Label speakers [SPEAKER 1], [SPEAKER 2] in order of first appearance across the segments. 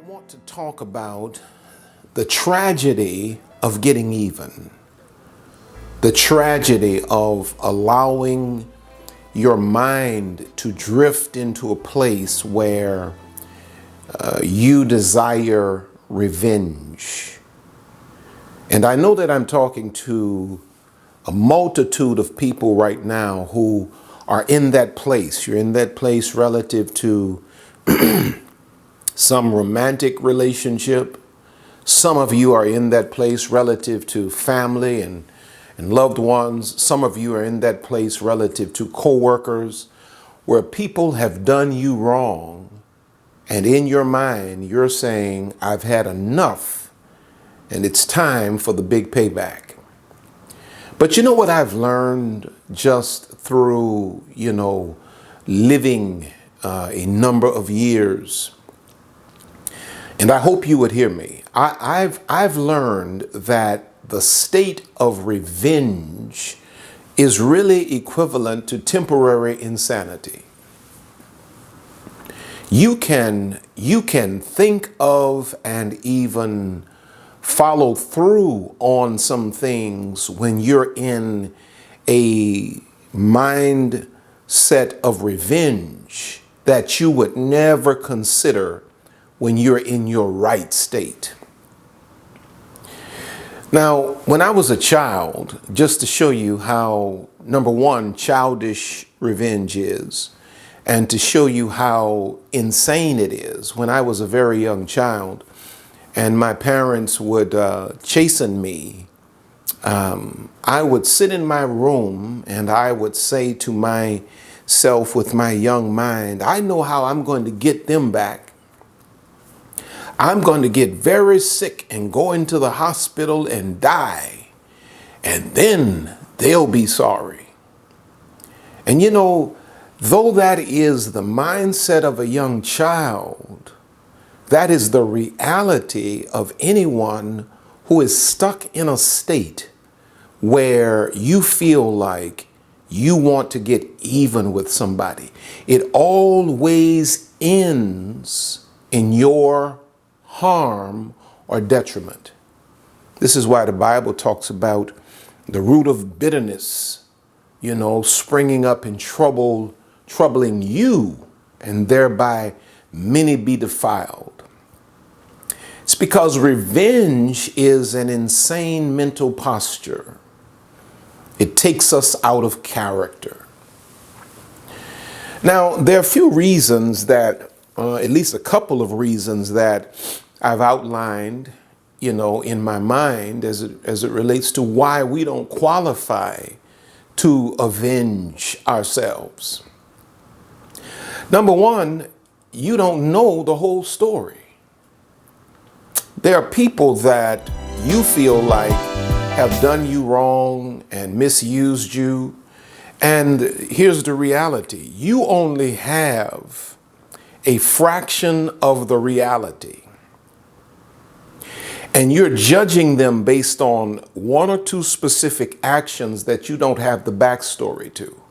[SPEAKER 1] want to talk about the tragedy of getting even, the tragedy of allowing your mind to drift into a place where you desire revenge. And I know that I'm talking to a multitude of people right now who are in that place. You're in that place relative to some romantic relationship. Some of you are in that place relative to family and loved ones. Some of you are in that place relative to coworkers, where people have done you wrong. And in your mind, you're saying, I've had enough and it's time for the big payback. But you know what I've learned just through, living a number of years? And I hope you would hear me. I've learned that the state of revenge is really equivalent to temporary insanity. You can think of and even follow through on some things when you're in a mindset of revenge that you would never consider when you're in your right state. Now, when I was a child, just to show you how, number one, childish revenge is, and to show you how insane it is, when I was a very young child and my parents would chasten me, I would sit in my room and I would say to myself with my young mind, I know how I'm going to get them back. I'm going to get very sick and go into the hospital and die, and then they'll be sorry. And though that is the mindset of a young child, that is the reality of anyone who is stuck in a state where you feel like you want to get even with somebody. It always ends in your harm or detriment. This is why the Bible talks about the root of bitterness, springing up in troubling you, and thereby many be defiled. It's because revenge is an insane mental posture. It takes us out of character. Now, there are a few reasons that, at least a couple of reasons that I've outlined, in my mind as it relates to why we don't qualify to avenge ourselves. Number one, you don't know the whole story. There are people that you feel like have done you wrong and misused you. And here's the reality. You only have a fraction of the reality. And you're judging them based on one or two specific actions that you don't have the backstory to.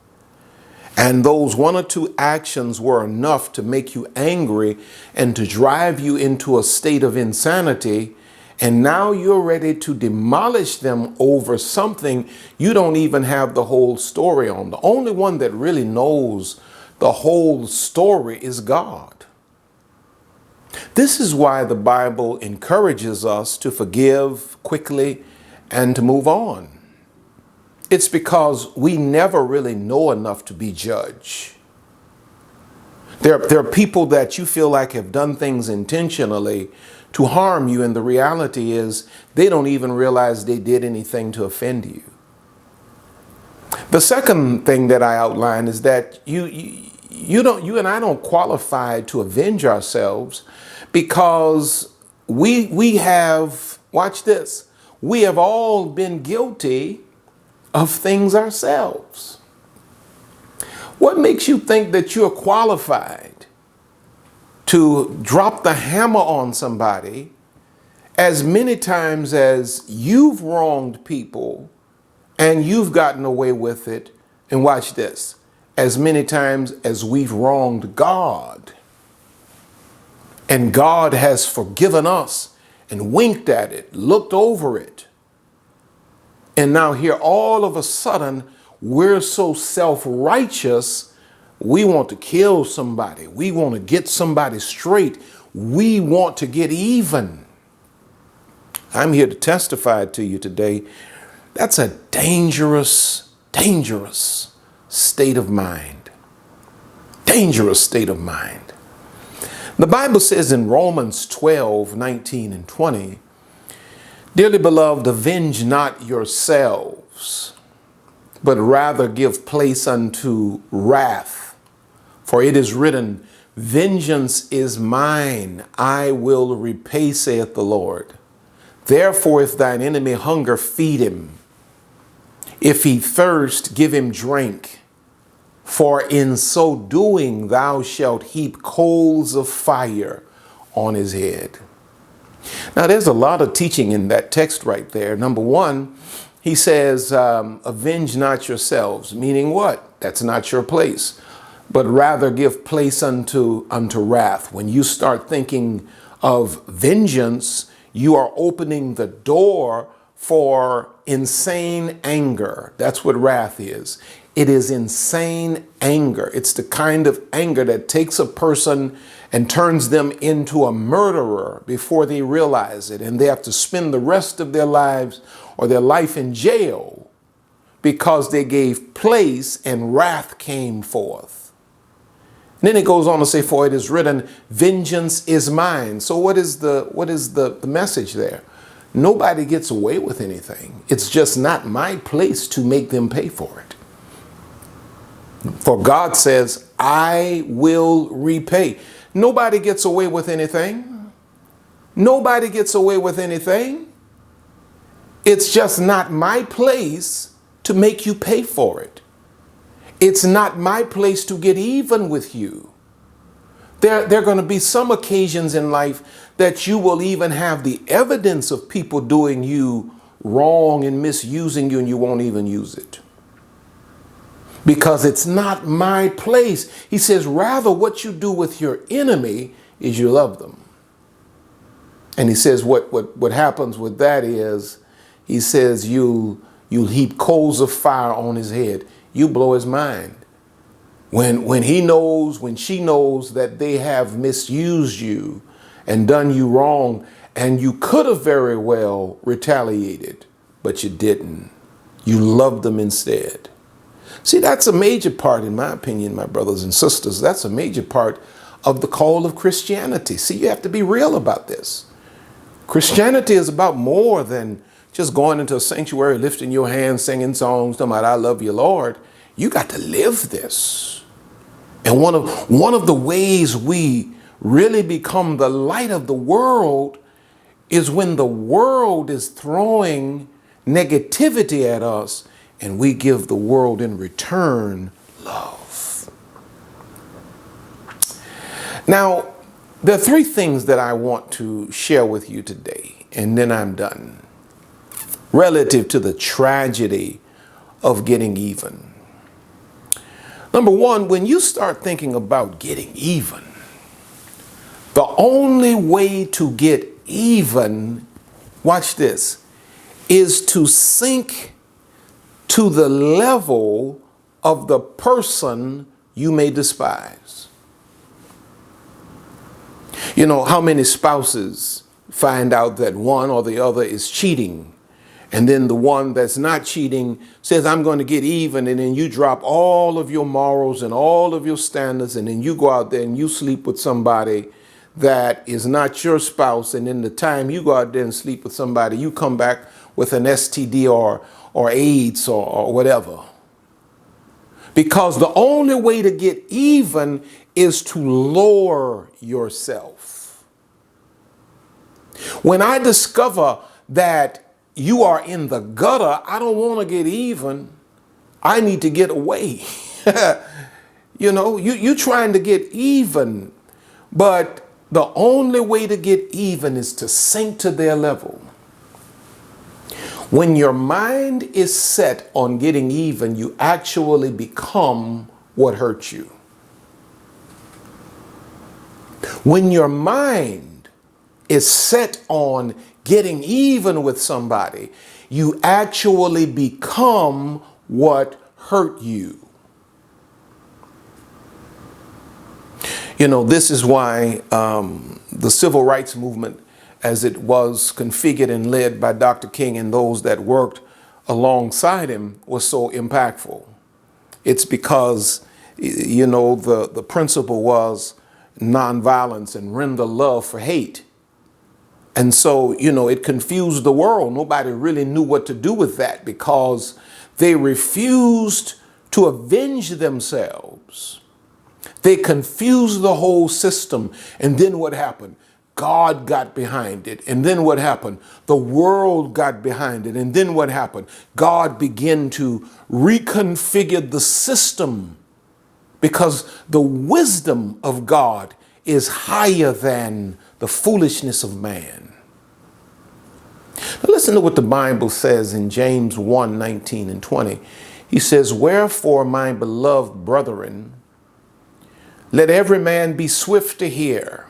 [SPEAKER 1] And those one or two actions were enough to make you angry and to drive you into a state of insanity. And now you're ready to demolish them over something you don't even have the whole story on. The only one that really knows the whole story is God. This is why the Bible encourages us to forgive quickly and to move on. It's because we never really know enough to be judged. There are people that you feel like have done things intentionally to harm you, and the reality is they don't even realize they did anything to offend you. The second thing that I outline is that you and I don't qualify to avenge ourselves because we have, watch this, we have all been guilty of things ourselves. What makes you think that you're qualified to drop the hammer on somebody as many times as you've wronged people and you've gotten away with it? And watch this, as many times as we've wronged God And God has forgiven us and winked at it, looked over it. And now here all of a sudden, we're so self-righteous, we want to kill somebody. We want to get somebody straight. We want to get even. I'm here to testify to you today. That's a dangerous, dangerous state of mind. Dangerous state of mind. The Bible says in Romans 12, 19 and 20, "Dearly beloved, avenge not yourselves, but rather give place unto wrath. For it is written, Vengeance is mine, I will repay, saith the Lord. Therefore, if thine enemy hunger, feed him. If he thirst, give him drink. For in so doing, thou shalt heap coals of fire on his head." Now, there's a lot of teaching in that text right there. Number one, he says, avenge not yourselves, meaning what? That's not your place, but rather give place unto wrath. When you start thinking of vengeance, you are opening the door for insane anger. That's what wrath is. It is insane anger. It's the kind of anger that takes a person and turns them into a murderer before they realize it. And they have to spend the rest of their lives or their life in jail because they gave place and wrath came forth. And then it goes on to say, "For it is written, vengeance is mine." So what is the message there? Nobody gets away with anything. It's just not my place to make them pay for it. For God says, "I will repay." Nobody gets away with anything. Nobody gets away with anything. It's just not my place to make you pay for it. It's not my place to get even with you. There are going to be some occasions in life that you will even have the evidence of people doing you wrong and misusing you, and you won't even use it. Because it's not my place. He says, rather what you do with your enemy is you love them. And he says what happens with that is, he says you'll heap coals of fire on his head. You blow his mind. When he knows, when she knows that they have misused you and done you wrong, and you could have very well retaliated, but you didn't. You loved them instead. See, that's a major part, in my opinion, my brothers and sisters. That's a major part of the call of Christianity. See, you have to be real about this. Christianity is about more than just going into a sanctuary, lifting your hands, singing songs, talking about "I love you, Lord." You got to live this. And one of the ways we really become the light of the world is when the world is throwing negativity at us, and we give the world in return love. Now, there are three things that I want to share with you today, and then I'm done, relative to the tragedy of getting even. Number one, when you start thinking about getting even, the only way to get even, watch this, is to sink to the level of the person you may despise. You know, how many spouses find out that one or the other is cheating, and then the one that's not cheating says, "I'm going to get even," and then you drop all of your morals and all of your standards, and then you go out there and you sleep with somebody that is not your spouse, and in the time you go out there and sleep with somebody, you come back with an STD or AIDS or whatever. Because the only way to get even is to lower yourself. When I discover that you are in the gutter, I don't want to get even. I need to get away. You know, you trying to get even, but the only way to get even is to sink to their level. When your mind is set on getting even, you actually become what hurt you. When your mind is set on getting even with somebody, you actually become what hurt you. You know, this is why the civil rights movement, as it was configured and led by Dr. King and those that worked alongside him, was so impactful. It's because, you know, the principle was nonviolence and render love for hate. And so, you know, it confused the world. Nobody really knew what to do with that because they refused to avenge themselves. They confused the whole system. And then what happened? God got behind it. And then what happened? The world got behind it. And then what happened? God began to reconfigure the system because the wisdom of God is higher than the foolishness of man. Now listen to what the Bible says in James 1:19 and 20. He says, "Wherefore, my beloved brethren, let every man be swift to hear,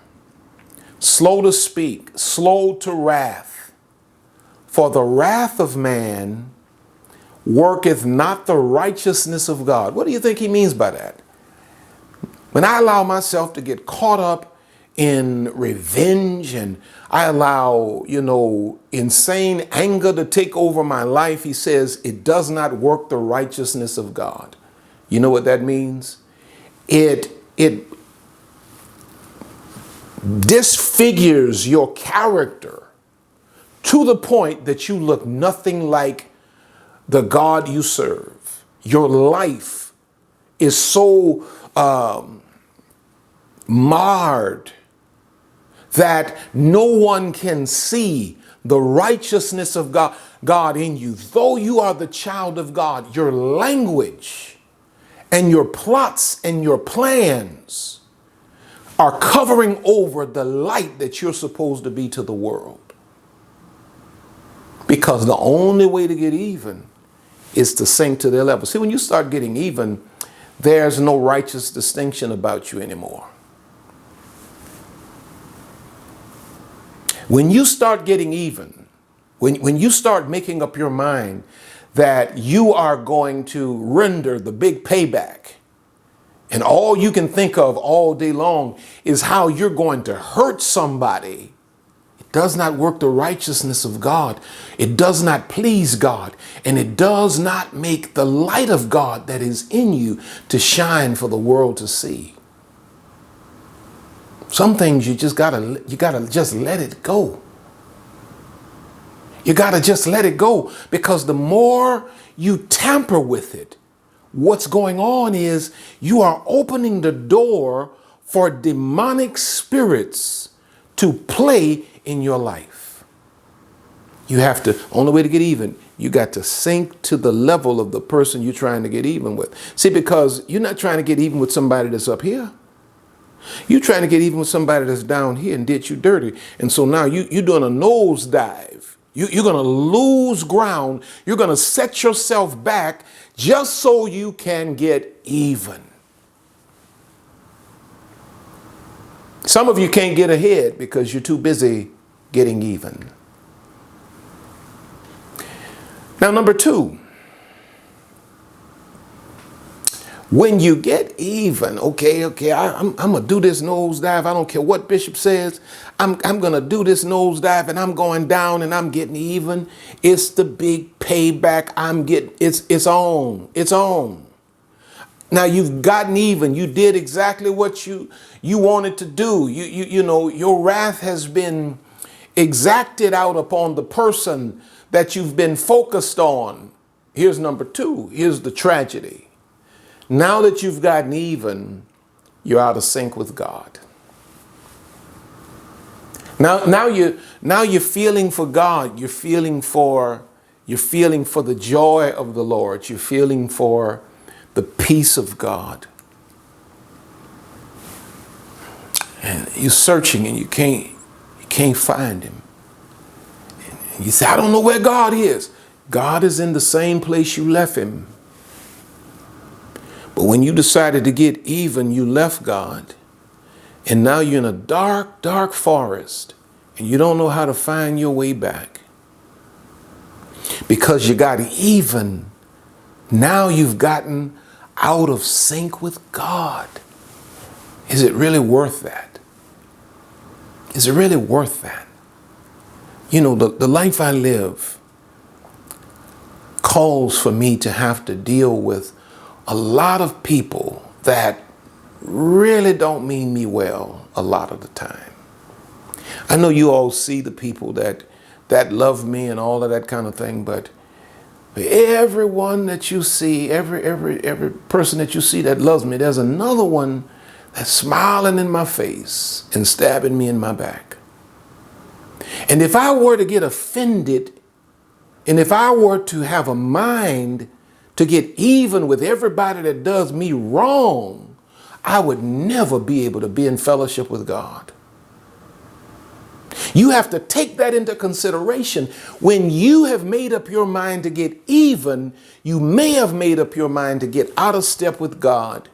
[SPEAKER 1] slow to speak, slow to wrath. For the wrath of man worketh not the righteousness of God." What do you think he means by that? When I allow myself to get caught up in revenge and I allow, you know, insane anger to take over my life, he says it does not work the righteousness of God. You know what that means? It disfigures your character to the point that you look nothing like the God you serve. Your life is so marred that no one can see the righteousness of God in you. Though you are the child of God, your language and your plots and your plans are covering over the light that you're supposed to be to the world. Because the only way to get even is to sink to their level. See, when you start getting even, there's no righteous distinction about you anymore. When you start getting even, when you start making up your mind that you are going to render the big payback, and all you can think of all day long is how you're going to hurt somebody, it does not work the righteousness of God. It does not please God. And it does not make the light of God that is in you to shine for the world to see. Some things you gotta just let it go. You gotta just let it go, because the more you tamper with it, what's going on is you are opening the door for demonic spirits to play in your life. You have to, only way to get even, you got to sink to the level of the person you're trying to get even with. See, because you're not trying to get even with somebody that's up here. You're trying to get even with somebody that's down here and did you dirty. And so now you're doing a nosedive. You're going to lose ground. You're going to set yourself back just so you can get even. Some of you can't get ahead because you're too busy getting even. Now, number two, when you get even, okay, I'm going to do this nosedive. I don't care what Bishop says. I'm going to do this nosedive and I'm going down and I'm getting even. It's the big payback. It's on. Now you've gotten even. You did exactly what you wanted to do. You know, your wrath has been exacted out upon the person that you've been focused on. Here's number two. Here's the tragedy. Now that you've gotten even, you're out of sync with God. Now you're feeling for God. You're feeling for the joy of the Lord. You're feeling for the peace of God. And you're searching and you can't find him. And you say, I don't know where God is. God is in the same place you left him. But when you decided to get even, you left God And now you're in a dark, dark forest and you don't know how to find your way back because you got even. Now you've gotten out of sync with God. Is it really worth that? Is it really worth that? You know, the life I live calls for me to have to deal with a lot of people that really don't mean me well a lot of the time. I know you all see the people that love me and all of that kind of thing, but everyone that you see, every person that you see that loves me, there's another one that's smiling in my face and stabbing me in my back. And if I were to get offended, and if I were to have a mind to get even with everybody that does me wrong, I would never be able to be in fellowship with God. You have to take that into consideration. When you have made up your mind to get even, you may have made up your mind to get out of step with God.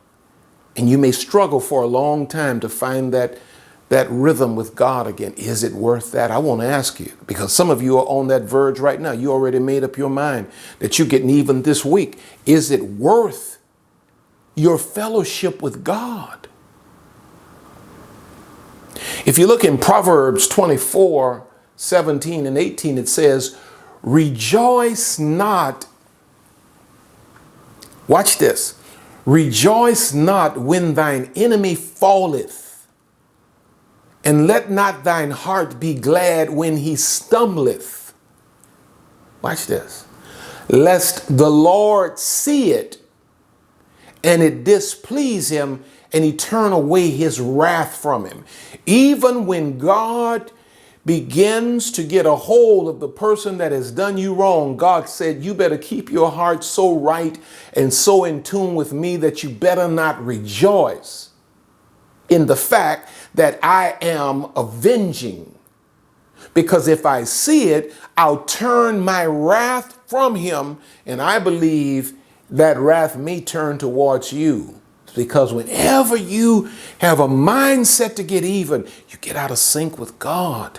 [SPEAKER 1] And you may struggle for a long time to find that rhythm with God again. Is it worth that? I want to ask you, because some of you are on that verge right now. You already made up your mind that you're getting even this week. Is it worth your fellowship with God? If you look in Proverbs 24, 17 and 18, it says, rejoice not. Watch this. Rejoice not when thine enemy falleth, and let not thine heart be glad when he stumbleth. Watch this. Lest the Lord see it, and it displease him, and he turn away his wrath from him. Even when God begins to get a hold of the person that has done you wrong, God said, you better keep your heart so right and so in tune with me that you better not rejoice in the fact that I am avenging. Because if I see it, I'll turn my wrath from him, and I believe that wrath may turn towards you. Because whenever you have a mindset to get even, you get out of sync with God.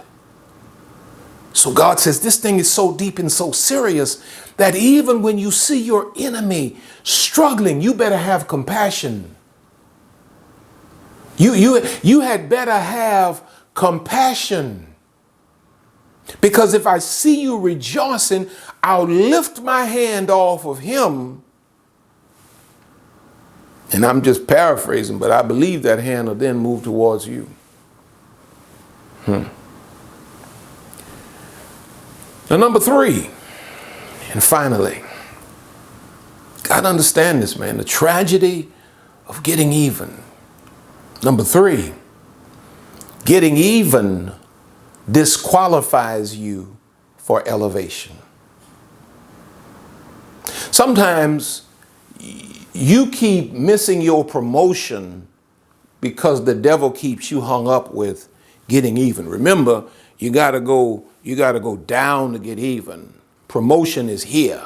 [SPEAKER 1] So God says this thing is so deep and so serious that even when you see your enemy struggling, you better have compassion. You had better have compassion. Because if I see you rejoicing, I'll lift my hand off of him. And I'm just paraphrasing, but I believe that hand will then move towards you. Now, number 3, and finally, gotta understand this, man, the tragedy of getting even. Number 3, getting even disqualifies you for elevation. Sometimes you keep missing your promotion because the devil keeps you hung up with getting even. Remember, you gotta go down to get even. Promotion is here.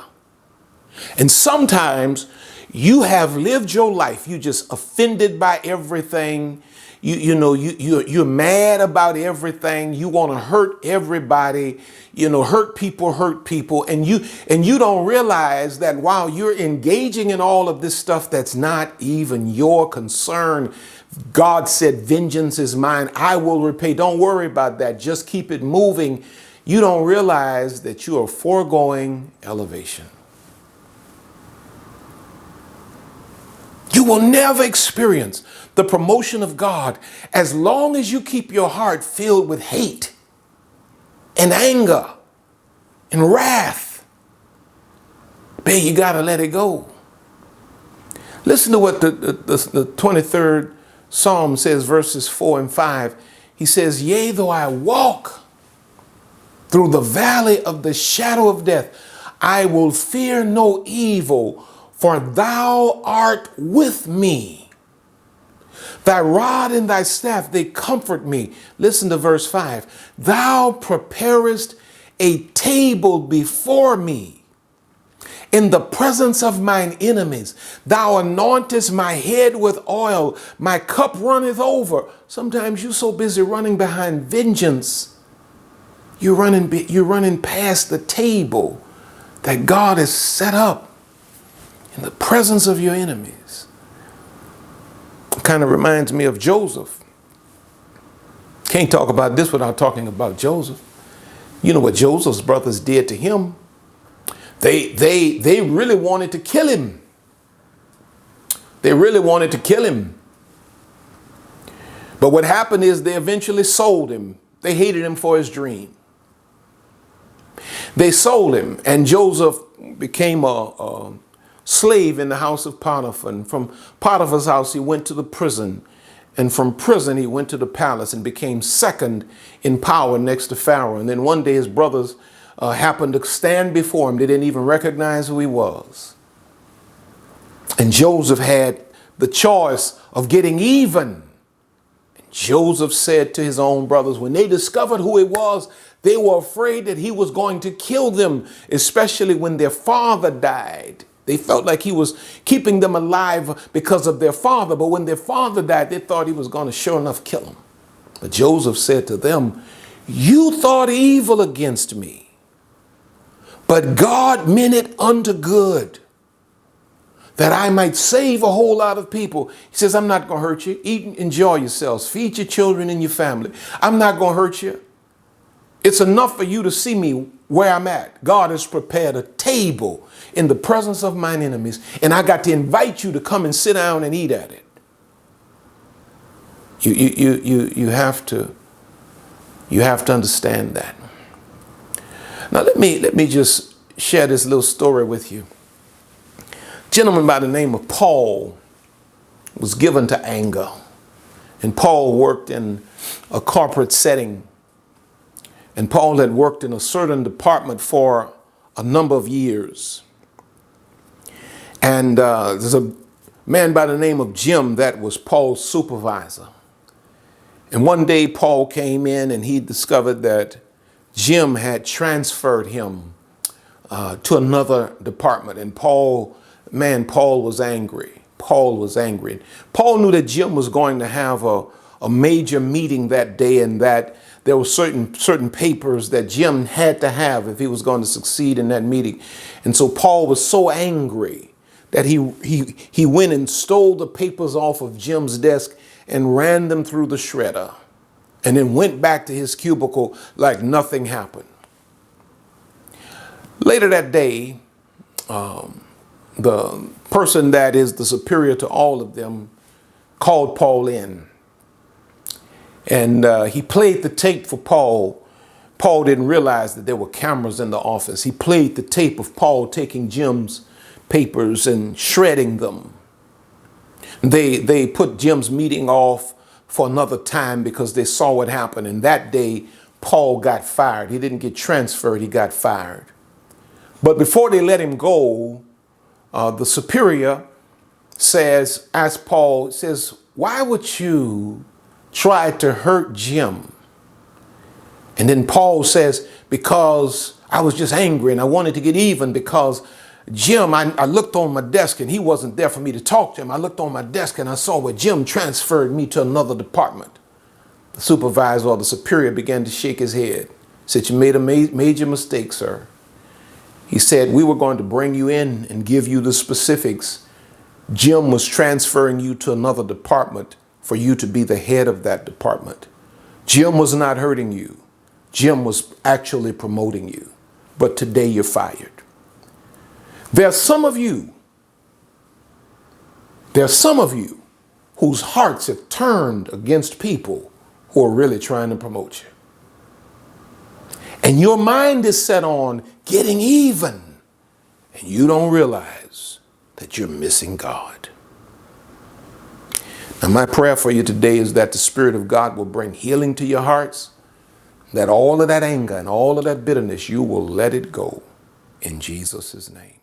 [SPEAKER 1] And sometimes you have lived your life. You just offended by everything. You're mad about everything. You want to hurt everybody, hurt people. And you don't realize that while you're engaging in all of this stuff that's not even your concern, God said, vengeance is mine. I will repay. Don't worry about that. Just keep it moving. You don't realize that you are foregoing elevation. You will never experience the promotion of God as long as you keep your heart filled with hate and anger and wrath. Babe, you got to let it go. Listen to what the 23rd Psalm says, verses 4 and 5. He says, yea, though I walk through the valley of the shadow of death, I will fear no evil, for thou art with me. Thy rod and thy staff, they comfort me. Listen to verse 5. Thou preparest a table before me In the presence of mine enemies, thou anointest my head with oil, my cup runneth over. Sometimes you're so busy running behind vengeance, you're running past the table that God has set up in the presence of your enemies. It kind of reminds me of Joseph. Can't talk about this without talking about Joseph. You know what Joseph's brothers did to him? They really wanted to kill him. They really wanted to kill him. But what happened is they eventually sold him. They hated him for his dream. They sold him, and Joseph became a slave in the house of Potiphar. And from Potiphar's house, he went to the prison. And from prison, he went to the palace and became second in power next to Pharaoh. And then one day his brothers happened to stand before him. They didn't even recognize who he was. And Joseph had the choice of getting even. And Joseph said to his own brothers, when they discovered who he was, they were afraid that he was going to kill them, especially when their father died. They felt like he was keeping them alive because of their father. But when their father died, they thought he was going to sure enough kill them. But Joseph said to them, you thought evil against me, but God meant it unto good, that I might save a whole lot of people. He says, I'm not going to hurt you. Eat and enjoy yourselves. Feed your children and your family. I'm not going to hurt you. It's enough for you to see me where I'm at. God has prepared a table in the presence of mine enemies, and I got to invite you to come and sit down and eat at it. You have to understand that. Now let me just share this little story with you. A gentleman by the name of Paul was given to anger, and Paul worked in a corporate setting. And Paul had worked in a certain department for a number of years. And there's a man by the name of Jim that was Paul's supervisor. And one day Paul came in and he discovered that Jim had transferred him to another department. And Paul was angry. Paul was angry. Paul knew that Jim was going to have a major meeting that day, and that there were certain papers that Jim had to have if he was going to succeed in that meeting. And so Paul was so angry that he went and stole the papers off of Jim's desk and ran them through the shredder, and then went back to his cubicle like nothing happened. Later that day, the person that is the superior to all of them called Paul in. And he played the tape for Paul. Paul didn't realize that there were cameras in the office. He played the tape of Paul taking Jim's papers and shredding them. They put Jim's meeting off for another time because they saw what happened. And that day, Paul got fired. He didn't get transferred. He got fired. But before they let him go, the superior asked Paul, says, why would you tried to hurt Jim? And then Paul says, because I was just angry and I wanted to get even because Jim, I looked on my desk and he wasn't there for me to talk to him. I looked on my desk and I saw where Jim transferred me to another department. The supervisor or the superior began to shake his head. Said, you made a major mistake, sir. He said, we were going to bring you in and give you the specifics. Jim was transferring you to another department for you to be the head of that department. Jim was not hurting you. Jim was actually promoting you. But today you're fired. There are some of you whose hearts have turned against people who are really trying to promote you. And your mind is set on getting even. And you don't realize that you're missing God. And my prayer for you today is that the Spirit of God will bring healing to your hearts, that all of that anger and all of that bitterness, you will let it go in Jesus' name.